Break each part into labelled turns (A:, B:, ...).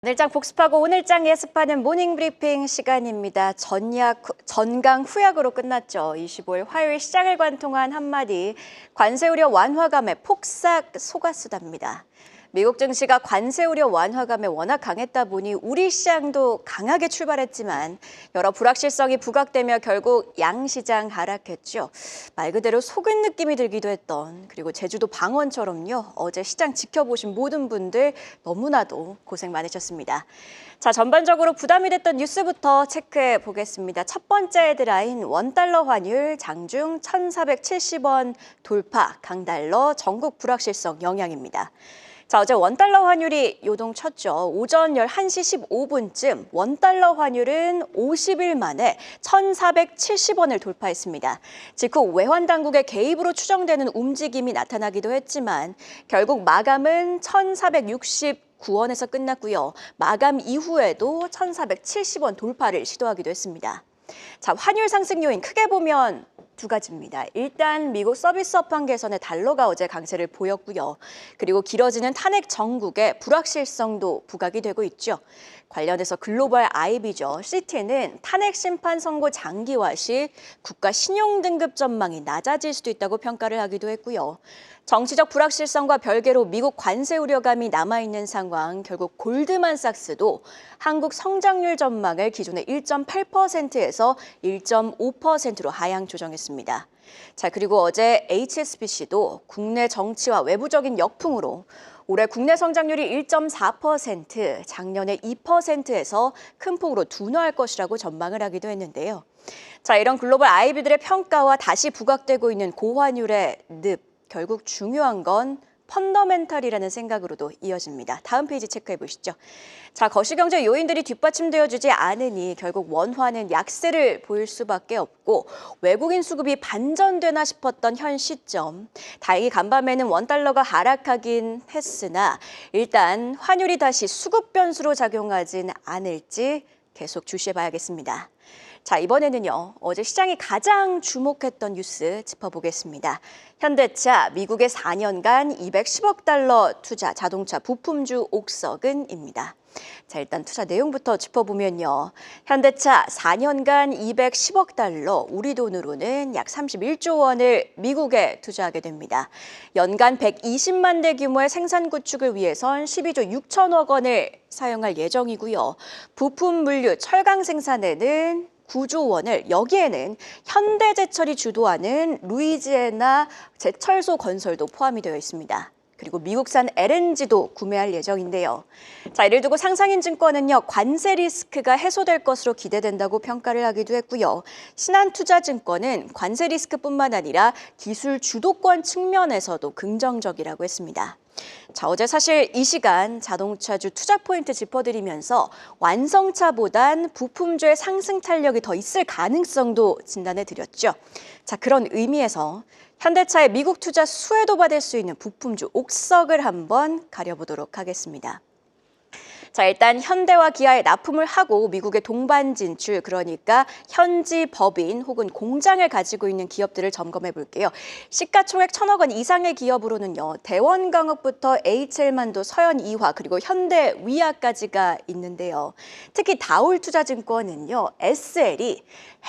A: 오늘장 복습하고 오늘장 예습하는 모닝브리핑 시간입니다. 전강 후약으로 끝났죠. 25일 화요일 시장을 관통한 한마디 관세 우려 완화감에 폭삭 속았수답니다. 미국 증시가 관세 우려 완화감에 워낙 강했다 보니 우리 시장도 강하게 출발했지만 여러 불확실성이 부각되며 결국 양시장 하락했죠. 말 그대로 속은 느낌이 들기도 했던, 그리고 제주도 방언처럼요. 어제 시장 지켜보신 모든 분들 너무나도 고생 많으셨습니다. 자, 전반적으로 부담이 됐던 뉴스부터 체크해 보겠습니다. 첫 번째 헤드라인, 원달러 환율 장중 1,470원 돌파, 강달러 전국 불확실성 영향입니다. 자, 어제 원달러 환율이 요동쳤죠. 오전 11시 15분쯤 원달러 환율은 50일 만에 1,470원을 돌파했습니다. 직후 외환당국의 개입으로 추정되는 움직임이 나타나기도 했지만 결국 마감은 1,469원에서 끝났고요. 마감 이후에도 1,470원 돌파를 시도하기도 했습니다. 자, 환율 상승 요인 크게 보면 두 가지입니다. 일단 미국 서비스업 개선의 달러가 어제 강세를 보였고요. 그리고 길어지는 탄핵 정국의 불확실성도 부각이 되고 있죠. 관련해서 글로벌 IB죠. 시티는 탄핵 심판 선고 장기화 시 국가 신용 등급 전망이 낮아질 수도 있다고 평가를 하기도 했고요. 정치적 불확실성과 별개로 미국 관세 우려감이 남아있는 상황, 결국 골드만삭스도 한국 성장률 전망을 기존의 1.8%에서 1.5%로 하향 조정했습니다. 자, 그리고 어제 HSBC도 국내 정치와 외부적인 역풍으로 올해 국내 성장률이 1.4%, 작년에 2%에서 큰 폭으로 둔화할 것이라고 전망을 하기도 했는데요. 자, 이런 글로벌 IB들의 평가와 다시 부각되고 있는 고환율의 늪, 결국 중요한 건 펀더멘탈이라는 생각으로도 이어집니다. 다음 페이지 체크해 보시죠. 자, 거시경제 요인들이 뒷받침되어주지 않으니 결국 원화는 약세를 보일 수밖에 없고 외국인 수급이 반전되나 싶었던 현 시점. 다행히 간밤에는 원달러가 하락하긴 했으나 일단 환율이 다시 수급 변수로 작용하진 않을지 계속 주시해 봐야겠습니다. 자, 이번에는요. 어제 시장이 가장 주목했던 뉴스 짚어보겠습니다. 현대차 미국의 4년간 210억 달러 투자 자동차 부품주 옥석은입니다. 자, 일단 투자 내용부터 짚어보면요. 현대차 4년간 210억 달러, 우리 돈으로는 약 31조 원을 미국에 투자하게 됩니다. 연간 120만 대 규모의 생산 구축을 위해선 12조 6천억 원을 사용할 예정이고요. 부품 물류, 철강 생산에는 9조 원을, 여기에는 현대제철이 주도하는 루이지애나 제철소 건설도 포함이 되어 있습니다. 그리고 미국산 LNG도 구매할 예정인데요. 자, 이를 두고 상상인증권은요, 관세 리스크가 해소될 것으로 기대된다고 평가를 하기도 했고요. 신한투자증권은 관세 리스크뿐만 아니라 기술 주도권 측면에서도 긍정적이라고 했습니다. 자, 어제 사실 이 시간 자동차주 투자 포인트 짚어드리면서 완성차보단 부품주의 상승 탄력이 더 있을 가능성도 진단해 드렸죠. 자, 그런 의미에서 현대차의 미국 투자 수혜도 받을 수 있는 부품주 옥석을 한번 가려보도록 하겠습니다. 자, 일단 현대와 기아에 납품을 하고 미국의 동반 진출, 그러니까 현지 법인 혹은 공장을 가지고 있는 기업들을 점검해 볼게요. 시가총액 1,000억 원 이상의 기업으로는요. 대원광업부터 HL만도, 서현이화, 그리고 현대위아까지가 있는데요. 특히 다올투자증권은요. SL이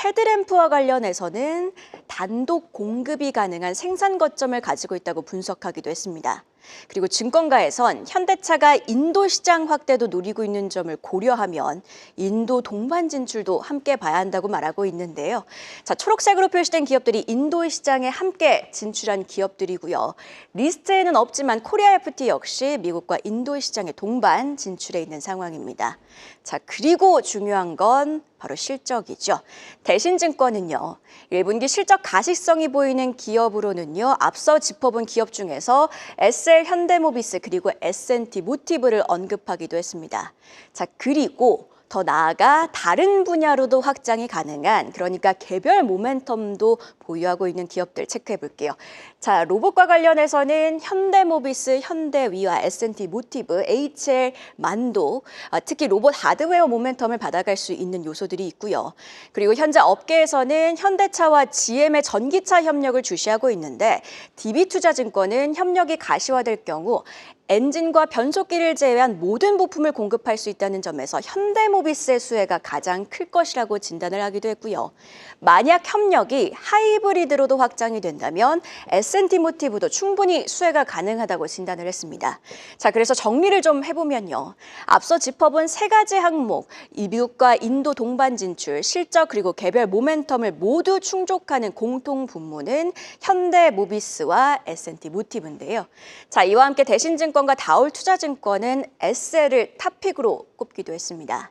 A: 헤드램프와 관련해서는 단독 공급이 가능한 생산 거점을 가지고 있다고 분석하기도 했습니다. 그리고 증권가에선 현대차가 인도 시장 확대도 노리고 있는 점을 고려하면 인도 동반 진출도 함께 봐야 한다고 말하고 있는데요. 자, 초록색으로 표시된 기업들이 인도 시장에 함께 진출한 기업들이고요. 리스트에는 없지만 코리아 FT 역시 미국과 인도 시장에 동반 진출해 있는 상황입니다. 자, 그리고 중요한 건 바로 실적이죠. 대신증권은요. 1분기 실적 가시성이 보이는 기업으로는요. 앞서 짚어본 기업 중에서 SL 현대모비스 그리고 S&T 모티브를 언급하기도 했습니다. 자, 그리고 더 나아가 다른 분야로도 확장이 가능한, 그러니까 개별 모멘텀도 보유하고 있는 기업들 체크해 볼게요. 자, 로봇과 관련해서는 현대모비스, 현대위아, S&T 모티브, HL만도 특히 로봇 하드웨어 모멘텀을 받아갈 수 있는 요소들이 있고요. 그리고 현재 업계에서는 현대차와 GM의 전기차 협력을 주시하고 있는데 DB투자증권은 협력이 가시화될 경우 엔진과 변속기를 제외한 모든 부품을 공급할 수 있다는 점에서 현대모비스의 수혜가 가장 클 것이라고 진단을 하기도 했고요. 만약 협력이 하이브리드로도 확장이 된다면 S&T 모티브도 충분히 수혜가 가능하다고 진단을 했습니다. 자, 그래서 정리를 좀 해보면요. 앞서 짚어본 세 가지 항목, 이 미국과 인도 동반 진출, 실적 그리고 개별 모멘텀을 모두 충족하는 공통 분모는 현대모비스와 S&T 모티브인데요. 자, 이와 함께 대신증권과 다올투자증권은 SL을 탑픽으로 꼽기도 했습니다.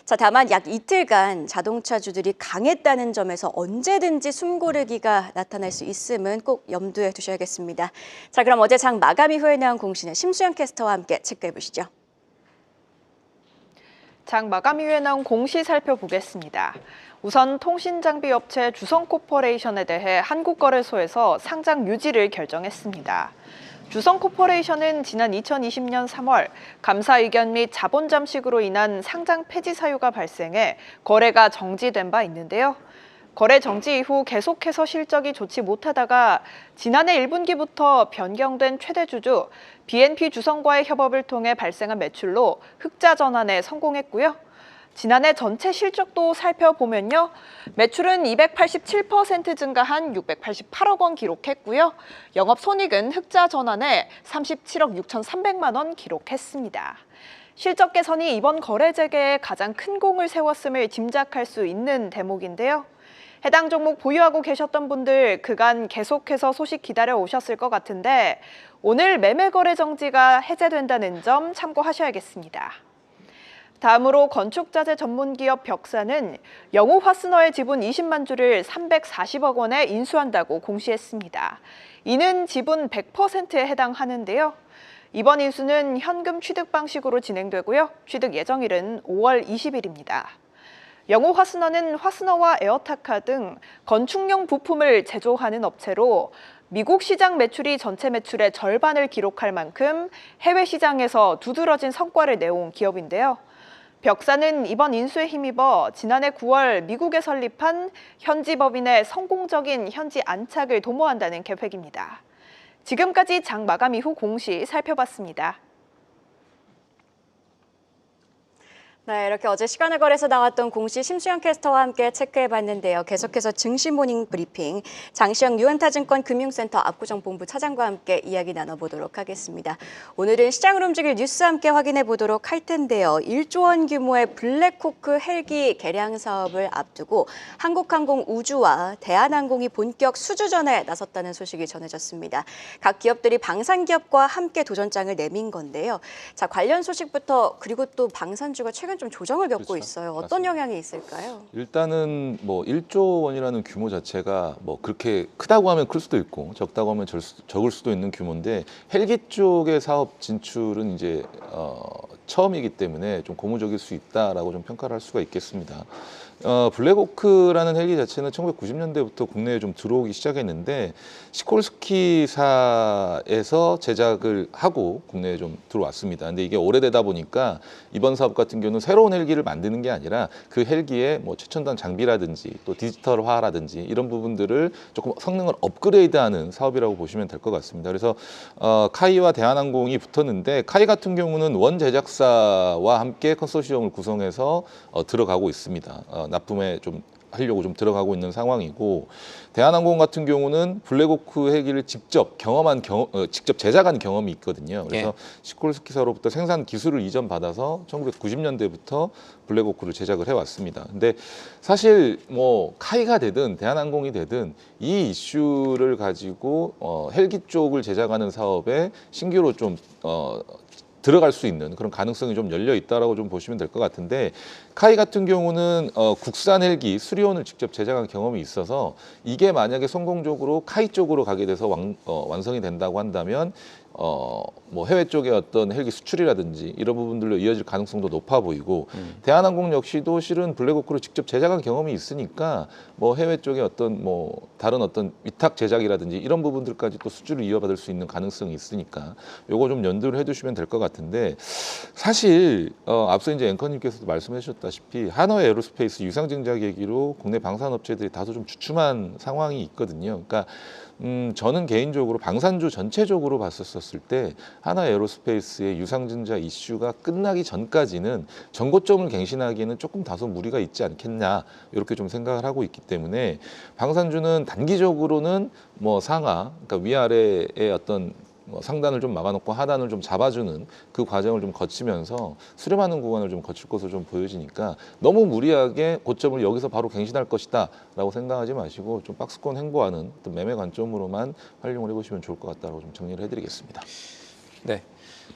A: 자, 다만 약 이틀간 자동차주들이 강했다는 점에서 언제든지 숨고르기가 나타날 수 있음은 꼭 염두에 두셔야겠습니다. 자, 그럼 어제 장 마감 이후에 나온 공시는 심수영 캐스터와 함께 체크해 보시죠.
B: 장 마감 이후에 나온 공시 살펴보겠습니다. 우선 통신장비업체 주성코퍼레이션에 대해 한국거래소에서 상장 유지를 결정했습니다. 주성코퍼레이션은 지난 2020년 3월 감사 의견 및 자본 잠식으로 인한 상장 폐지 사유가 발생해 거래가 정지된 바 있는데요. 거래 정지 이후 계속해서 실적이 좋지 못하다가 지난해 1분기부터 변경된 최대 주주 BNP 주성과의 협업을 통해 발생한 매출로 흑자 전환에 성공했고요. 지난해 전체 실적도 살펴보면요. 매출은 287% 증가한 688억 원 기록했고요. 영업손익은 흑자 전환에 37억 6,300만 원 기록했습니다. 실적 개선이 이번 거래 재개에 가장 큰 공을 세웠음을 짐작할 수 있는 대목인데요. 해당 종목 보유하고 계셨던 분들 그간 계속해서 소식 기다려 오셨을 것 같은데 오늘 매매 거래 정지가 해제된다는 점 참고하셔야겠습니다. 다음으로 건축자재 전문기업 벽사는 영우 화스너의 지분 20만 주를 340억 원에 인수한다고 공시했습니다. 이는 지분 100%에 해당하는데요. 이번 인수는 현금 취득 방식으로 진행되고요. 취득 예정일은 5월 20일입니다. 영우 화스너는 화스너와 에어타카 등 건축용 부품을 제조하는 업체로 미국 시장 매출이 전체 매출의 절반을 기록할 만큼 해외 시장에서 두드러진 성과를 내온 기업인데요. 벽사는 이번 인수에 힘입어 지난해 9월 미국에 설립한 현지 법인의 성공적인 현지 안착을 도모한다는 계획입니다. 지금까지 장 마감 이후 공시 살펴봤습니다.
A: 네, 이렇게 어제 시간을 걸어서 나왔던 공시 심수영 캐스터와 함께 체크해봤는데요. 계속해서 증시 모닝 브리핑 장시영 유한타증권 금융센터 압구정본부 차장과 함께 이야기 나눠보도록 하겠습니다. 오늘은 시장을 움직일 뉴스 함께 확인해보도록 할 텐데요. 1조 원 규모의 블랙호크 헬기 개량 사업을 앞두고 한국항공 우주와 대한항공이 본격 수주전에 나섰다는 소식이 전해졌습니다. 각 기업들이 방산기업과 함께 도전장을 내민 건데요. 자, 관련 소식부터 그리고 또 방산주가 최근 좀 조정을 겪고
C: 그렇죠.
A: 있어요. 어떤
C: 맞습니다.
A: 영향이 있을까요?
C: 일단은 뭐 1조 원이라는 규모 자체가 뭐 그렇게 크다고 하면 클 수도 있고 적다고 하면 적을 수도 있는 규모인데 헬기 쪽의 사업 진출은 이제 처음이기 때문에 좀 고무적일 수 있다라고 좀 평가를 할 수가 있겠습니다. 블랙호크라는 헬기 자체는 1990년대부터 국내에 좀 들어오기 시작했는데 시콜스키사에서 제작을 하고 국내에 좀 들어왔습니다. 근데 이게 오래되다 보니까 이번 사업 같은 경우는 새로운 헬기를 만드는 게 아니라 그 헬기에 뭐 최첨단 장비라든지 또 디지털화라든지 이런 부분들을 조금 성능을 업그레이드하는 사업이라고 보시면 될 것 같습니다. 그래서 카이와 대한항공이 붙었는데 카이 같은 경우는 원 제작사와 함께 컨소시엄을 구성해서 들어가고 있습니다. 납품에 좀 하려고 좀 들어가고 있는 상황이고 대한항공 같은 경우는 블랙호크 헬기를 직접 직접 제작한 경험이 있거든요. 그래서 시콜스키사로부터 생산 기술을 이전받아서 1990년대부터 블랙호크를 제작을 해왔습니다. 근데 사실 뭐 카이가 되든 대한항공이 되든 이 이슈를 가지고 헬기 쪽을 제작하는 사업에 신규로 좀 들어갈 수 있는 그런 가능성이 좀 열려 있다라고 좀 보시면 될 것 같은데 카이 같은 경우는 국산 헬기 수리온을 직접 제작한 경험이 있어서 이게 만약에 성공적으로 카이 쪽으로 가게 돼서 완성이 된다고 한다면 뭐 해외 쪽의 어떤 헬기 수출이라든지 이런 부분들로 이어질 가능성도 높아 보이고 대한항공 역시도 실은 블랙호크를 직접 제작한 경험이 있으니까 뭐 해외 쪽의 어떤 뭐 다른 어떤 위탁 제작이라든지 이런 부분들까지 또 수주를 이어받을 수 있는 가능성이 있으니까 요거 좀 연두를 해두시면 될 것 같은데 사실 앞서 이제 앵커님께서도 말씀해 주셨다시피 한화 에어로스페이스 유상 증자 계기로 국내 방산업체들이 다소 좀 주춤한 상황이 있거든요. 그러니까 저는 개인적으로 방산주 전체적으로 봤었을 때 하나에어로스페이스의 유상증자 이슈가 끝나기 전까지는 전고점을 갱신하기에는 조금 다소 무리가 있지 않겠냐 이렇게 좀 생각을 하고 있기 때문에 방산주는 단기적으로는 뭐 상하, 그러니까 위아래의 어떤 뭐 상단을 좀 막아놓고 하단을 좀 잡아주는 그 과정을 좀 거치면서 수렴하는 구간을 좀 거칠 것으로 좀 보여지니까 너무 무리하게 고점을 여기서 바로 갱신할 것이다라고 생각하지 마시고 좀 박스권 횡보하는 어떤 매매 관점으로만 활용을 해보시면 좋을 것 같다고 좀 정리를 해드리겠습니다.
D: 네.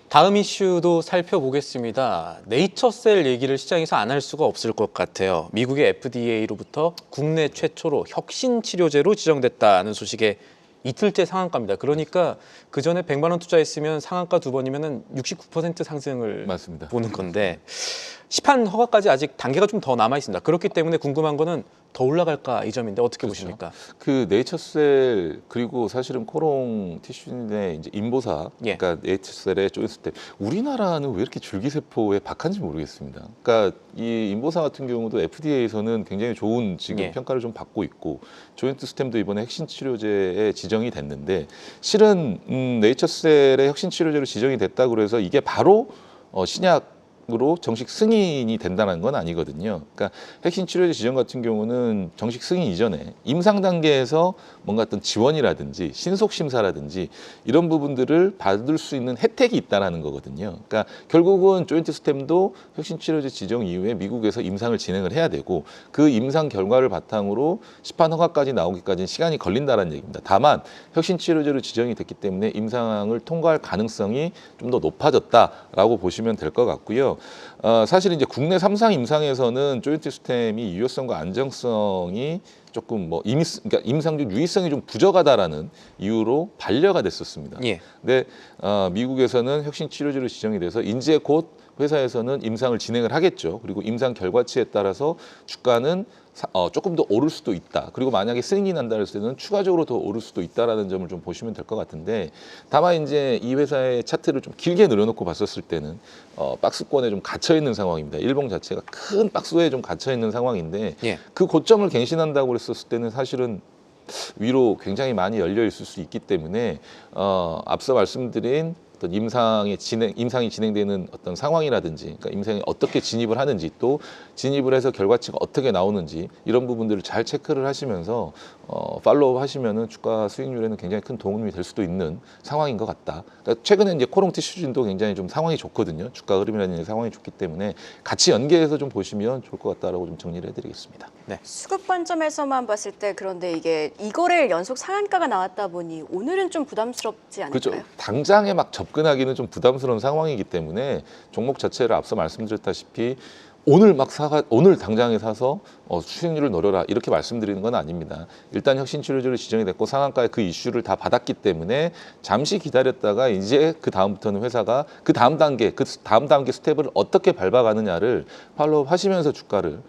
D: 다음 이슈도 살펴보겠습니다. 네이처셀 얘기를 시장에서 안 할 수가 없을 것 같아요. 미국의 FDA로부터 국내 최초로 혁신 치료제로 지정됐다는 소식에 이틀째 상한가입니다. 그러니까 그 전에 100만 원 투자했으면 상한가 2번이면은 69% 상승을
C: 맞습니다.
D: 보는 건데 시판 허가까지 아직 단계가 좀 더 남아 있습니다. 그렇기 때문에 궁금한 거는 더 올라갈까 이 점인데 어떻게
C: 그렇죠.
D: 보십니까?
C: 그 네이처셀 그리고 사실은 코롱 티슈인의 이제 인보사,
D: 예.
C: 그러니까 네이처셀에 쪼였을 때 우리나라는 왜 이렇게 줄기세포에 박한지 모르겠습니다. 그러니까 이 인보사 같은 경우도 FDA에서는 굉장히 좋은 지금
D: 예.
C: 평가를 좀 받고 있고 조인트 스템도 이번에 핵심 치료제에 지정이 됐는데 실은 네이처셀의 혁신 치료제로 지정이 됐다 그래서 이게 바로 신약으로 정식 승인이 된다는 건 아니거든요. 그러니까 핵심 치료제 지정 같은 경우는 정식 승인 이전에 임상 단계에서 뭔가 어떤 지원이라든지 신속 심사라든지 이런 부분들을 받을 수 있는 혜택이 있다라는 거거든요. 그러니까 결국은 조인트 스템도 혁신 치료제 지정 이후에 미국에서 임상을 진행을 해야 되고 그 임상 결과를 바탕으로 시판 허가까지 나오기까지는 시간이 걸린다는 얘기입니다. 다만 혁신 치료제로 지정이 됐기 때문에 임상을 통과할 가능성이 좀 더 높아졌다라고 보시면 될 것 같고요. 사실 이제 국내 3상 임상에서는 조인트 스템이 유효성과 안정성이 조금 뭐 그러니까 임상적 유의성이 좀 부족하다라는 이유로 반려가 됐었습니다.
D: 예.
C: 근데 미국에서는 혁신 치료제로 지정이 돼서 이제 곧 회사에서는 임상을 진행을 하겠죠. 그리고 임상 결과치에 따라서 주가는 조금 더 오를 수도 있다. 그리고 만약에 승인이 난다 했을 때는 추가적으로 더 오를 수도 있다라는 점을 좀 보시면 될 것 같은데 다만 이제 이 회사의 차트를 좀 길게 늘어놓고 봤었을 때는 박스권에 좀 갇혀 있는 상황입니다. 일봉 자체가 큰 박스에 좀 갇혀 있는 상황인데
D: 예.
C: 그 고점을 갱신한다고 그랬었을 때는 사실은 위로 굉장히 많이 열려 있을 수 있기 때문에 앞서 말씀드린 어떤 임상이 진행되는 어떤 상황이라든지, 그러니까 임상에 어떻게 진입을 하는지, 또 진입을 해서 결과치가 어떻게 나오는지 이런 부분들을 잘 체크를 하시면서 팔로우 하시면은 주가 수익률에는 굉장히 큰 도움이 될 수도 있는 상황인 것 같다. 그러니까 최근에 이제 코롱 티슈진도 굉장히 좀 상황이 좋거든요. 주가 흐름이라든지 상황이 좋기 때문에 같이 연계해서 좀 보시면 좋을 것 같다라고 좀 정리를 해드리겠습니다.
A: 수급 관점에서만 봤을 때 그런데 이게 이거를 연속 상한가가 나왔다 보니 오늘은 좀 부담스럽지 않을까요?
C: 그렇죠. 당장에 막 접근하기는 좀 부담스러운 상황이기 때문에 종목 자체를 앞서 말씀드렸다시피 오늘 당장에 사서 수익률을 노려라 이렇게 말씀드리는 건 아닙니다. 일단 혁신치료제로 지정이 됐고 상한가에 그 이슈를 다 받았기 때문에 잠시 기다렸다가 이제 그 다음부터는 회사가 그 다음 단계 스텝을 어떻게 밟아가느냐를 팔로우 하시면서 주가를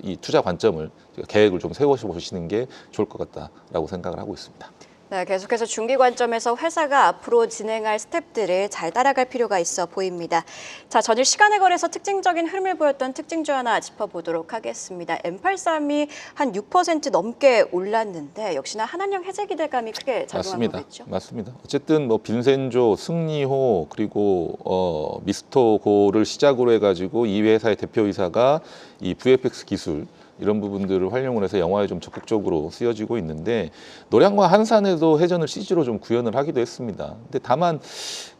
C: 이 투자 관점을 계획을 좀 세워보시는 게 좋을 것 같다라고 생각을 하고 있습니다.
A: 네, 계속해서 중기 관점에서 회사가 앞으로 진행할 스텝들을 잘 따라갈 필요가 있어 보입니다. 자, 전일 시간의 거래에서 특징적인 흐름을 보였던 특징주 하나 짚어보도록 하겠습니다. M83이 한 6% 넘게 올랐는데 역시나 한한령 해제 기대감이 크게 작용한 거겠죠?
C: 맞습니다. 어쨌든 뭐 빈센조, 승리호 그리고 미스토고를 시작으로 해가지고 이 회사의 대표이사가 이 VFX 기술 이런 부분들을 활용을 해서 영화에 좀 적극적으로 쓰여지고 있는데 노량과 한산에도 해전을 CG로 좀 구현을 하기도 했습니다. 근데 다만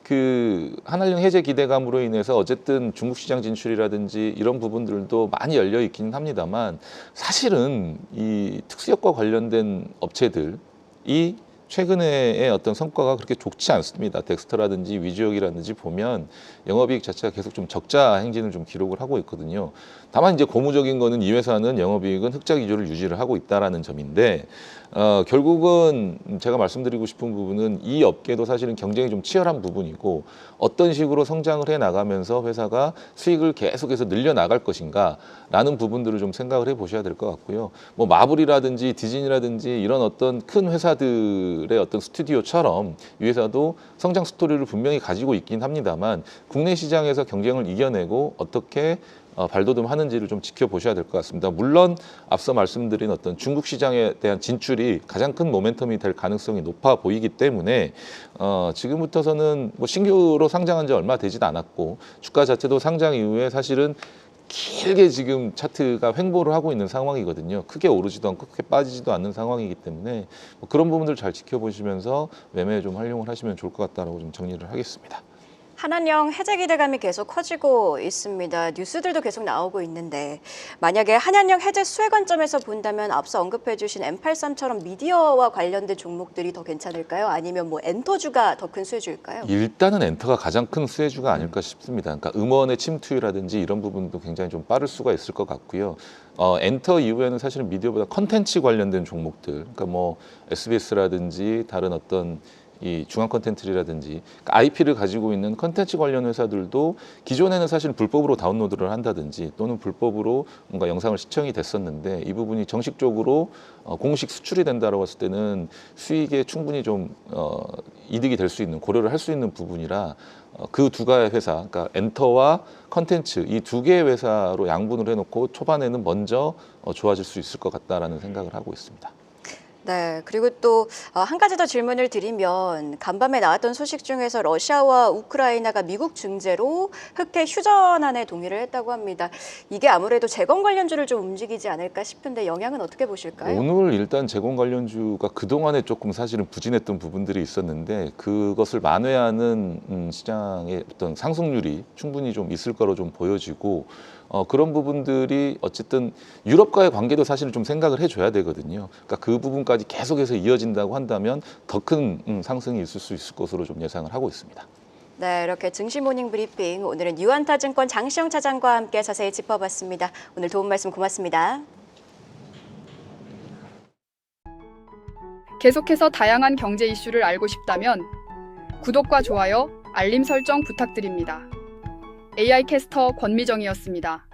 C: 그 한한령 해제 기대감으로 인해서 어쨌든 중국 시장 진출이라든지 이런 부분들도 많이 열려 있기는 합니다만 사실은 이 특수효과 관련된 업체들이 최근에의 어떤 성과가 그렇게 좋지 않습니다. 덱스터라든지 위즈역이라든지 보면 영업이익 자체가 계속 좀 적자 행진을 좀 기록을 하고 있거든요. 다만 이제 고무적인 거는 이 회사는 영업이익은 흑자 기조를 유지를 하고 있다라는 점인데 결국은 제가 말씀드리고 싶은 부분은 이 업계도 사실은 경쟁이 좀 치열한 부분이고 어떤 식으로 성장을 해 나가면서 회사가 수익을 계속해서 늘려 나갈 것인가라는 부분들을 좀 생각을 해 보셔야 될 것 같고요. 뭐 마블이라든지 디즈니라든지 이런 어떤 큰 회사들의 어떤 스튜디오처럼 이 회사도 성장 스토리를 분명히 가지고 있긴 합니다만 국내 시장에서 경쟁을 이겨내고 어떻게 발돋움하는지를 좀 지켜보셔야 될 것 같습니다. 물론 앞서 말씀드린 어떤 중국 시장에 대한 진출이 가장 큰 모멘텀이 될 가능성이 높아 보이기 때문에 지금부터서는 뭐 신규로 상장한 지 얼마 되지도 않았고 주가 자체도 상장 이후에 사실은 길게 지금 차트가 횡보를 하고 있는 상황이거든요. 크게 오르지도 않고 크게 빠지지도 않는 상황이기 때문에 뭐 그런 부분들 잘 지켜보시면서 매매에 좀 활용을 하시면 좋을 것 같다라고 좀 정리를 하겠습니다.
A: 한한령 해제 기대감이 계속 커지고 있습니다. 뉴스들도 계속 나오고 있는데 만약에 한한령 해제 수혜 관점에서 본다면 앞서 언급해 주신 M83처럼 미디어와 관련된 종목들이 더 괜찮을까요? 아니면 뭐 엔터주가 더 큰 수혜주일까요?
C: 일단은 엔터가 가장 큰 수혜주가 아닐까 싶습니다. 그러니까 음원의 침투율이라든지 이런 부분도 굉장히 좀 빠를 수가 있을 것 같고요. 엔터 이후에는 사실은 미디어보다 컨텐츠 관련된 종목들, 그러니까 뭐 SBS라든지 다른 어떤 이 중앙 컨텐츠라든지 IP를 가지고 있는 컨텐츠 관련 회사들도 기존에는 사실 불법으로 다운로드를 한다든지 또는 불법으로 뭔가 영상을 시청이 됐었는데 이 부분이 정식적으로 공식 수출이 된다라고 했을 때는 수익에 충분히 좀 이득이 될 수 있는 고려를 할 수 있는 부분이라 그 두 가지 회사, 그러니까 엔터와 컨텐츠 이 두 개의 회사로 양분을 해놓고 초반에는 먼저 좋아질 수 있을 것 같다라는 생각을 하고 있습니다.
A: 네, 그리고 또 한 가지 더 질문을 드리면 간밤에 나왔던 소식 중에서 러시아와 우크라이나가 미국 증제로 흑해 휴전안에 동의를 했다고 합니다. 이게 아무래도 재건 관련주를 좀 움직이지 않을까 싶은데 영향은 어떻게 보실까요?
C: 오늘 일단 재건 관련주가 그동안에 조금 사실은 부진했던 부분들이 있었는데 그것을 만회하는 시장의 어떤 상승률이 충분히 좀 있을 거로 좀 보여지고 그런 부분들이 어쨌든 유럽과의 관계도 사실은 좀 생각을 해줘야 되거든요. 그러니까 그 부분까지 계속해서 이어진다고 한다면 더 큰 상승이 있을 수 있을 것으로 좀 예상을 하고 있습니다.
A: 네, 이렇게 증시 모닝 브리핑 오늘은 유한타증권 장시영 차장과 함께 자세히 짚어봤습니다. 오늘 도움 말씀 고맙습니다.
E: 계속해서 다양한 경제 이슈를 알고 싶다면 구독과 좋아요, 알림 설정 부탁드립니다. AI 캐스터 권미정이었습니다.